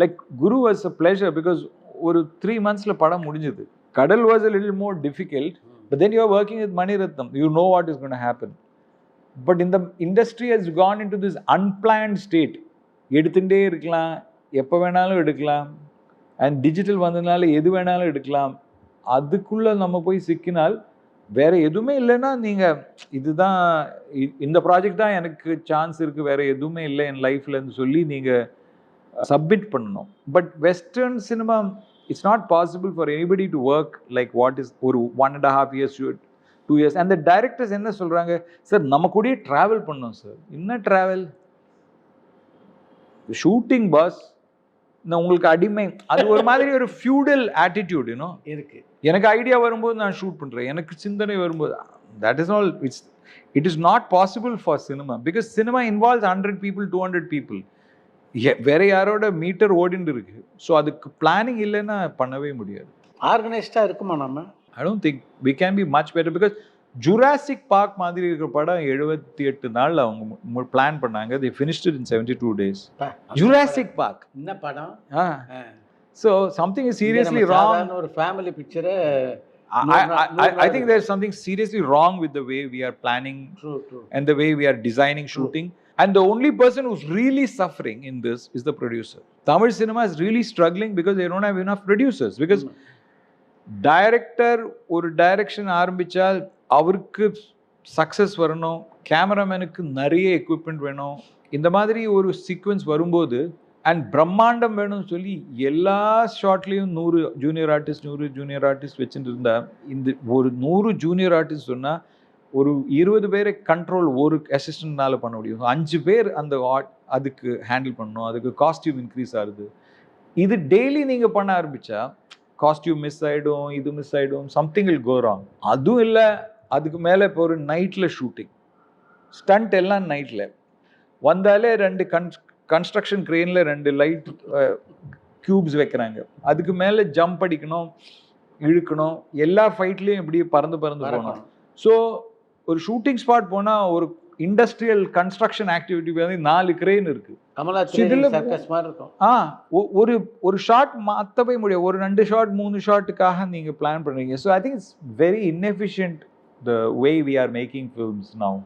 Like Guru was a pleasure because ஒரு 3 monthsல படம் முடிஞ்சது. கடல் was a little more difficult, but then you are working with Mani Ratnam, you know what is going to happen. But in the industry has gone into this unplanned state. எடுத்துட்டே இருக்கலாம், எப்போ வேணாலும் எடுக்கலாம், and digital வந்ததுனால எது வேணாலும் எடுக்கலாம். அதுக்குள்ள நம்ம போய் சிக்கினால் வேற எதுவுமே இல்லைன்னா நீங்க இதுதான் இந்த ப்ராஜெக்ட் தான் எனக்கு சான்ஸ் இருக்கு, வேற எதுவுமே இல்லை என் லைஃப்லன்னு சொல்லி நீங்க சப்மிட் பண்ணணும். But western cinema it's not possible for anybody to work like what is ஒரு 1.5 years 2 years. அந்த டைரக்டர்ஸ் என்ன சொல்றாங்க, சார் நம்ம கூடயே டிராவல் பண்ணோம் சார். என்ன டிராவல்? ஷூட்டிங் பாஸ், நான் உங்களுக்கு அடிமை. அது ஒரு மாதிரி ஒரு ஃபியூடல் ஆட்டிடியூட் இருக்கு. எனக்கு ஐடியா வரும்போது நான் ஷூட் பண்றேன், எனக்கு சிந்தனை வரும்போது. That is all. It is not possible for cinema because cinema involves 100 people 200 people. வேற யாரோட மீட்டர் ஓடிட்டு இருக்கு. ஸோ அதுக்கு பிளானிங் இல்லைன்னா பண்ணவே முடியாது. ஆர்கனைஸ்டா இருக்குமா நம்ம? I don't think we can be much better because Jurassic Park மாதிரி இருக்கிற படம் 78 நாள்ல அவங்க பிளான் பண்ணாங்க. they finished it in 72 days. Jurassic park என்ன படம்? So something is seriously wrong. ஒரு family picture. I think there's something seriously wrong with the way we are planning. True. And the way we are designing shooting. And the only person who's really suffering in this is the producer. Tamil cinema is really struggling because they don't have enough producers. Because director ஒரு direction ஆரம்பிச்சால் அவருக்கு success வரணும், கேமராமேனுக்கு நிறைய equipment வேணும். இந்த மாதிரி ஒரு sequence வரும்போது and பிரம்மாண்டம் வேணும்னு சொல்லி எல்லா ஷார்ட்லேயும் 100 ஜூனியர் ஆர்டிஸ்ட் வச்சுட்டு இருந்தா, இந்த ஒரு 100 ஜூனியர் ஆர்டிஸ்ட் சொன்னால் ஒரு 20 பேரை கண்ட்ரோல் ஒரு அசிஸ்டன்ட்னால பண்ண முடியும். 5 பேர் அந்த அதுக்கு ஹேண்டில் பண்ணணும். அதுக்கு காஸ்டியூம் இன்க்ரீஸ் ஆகுது. இது டெய்லி நீங்கள் பண்ண ஆரம்பித்தா காஸ்டியூம் மிஸ் ஆகிடும், இது மிஸ் ஆகிடும், சம்திங் வில் கோ ராங். அதுவும் இல்லை, அதுக்கு மேலே இப்போ ஒரு நைட்டில் ஷூட்டிங், ஸ்டண்ட் எல்லாம் நைட்டில் வந்தாலே 2 கன்ஸ்ட்ரக்ஷன் க்ரெயினில் 2 லைட் க்யூப்ஸ் வைக்கிறாங்க. அதுக்கு மேலே ஜம்ப் அடிக்கணும், இழுக்கணும், எல்லா ஃபைட்லேயும் இப்படி பறந்து போகணும். ஸோ ஒரு ஷூட்டிங் ஸ்பாட் போனால் ஒரு இண்டஸ்ட்ரியல் கன்ஸ்ட்ரக்ஷன் ஆக்டிவிட்டி வந்து 4 கிரெயின் இருக்கு. ஒரு ஷாட் மாற்றவே முடியும். ஒரு 2 ஷாட் 3 ஷாட்டுக்காக நீங்க பிளான் பண்றீங்க. So I think it's very inefficient the way we are making films now.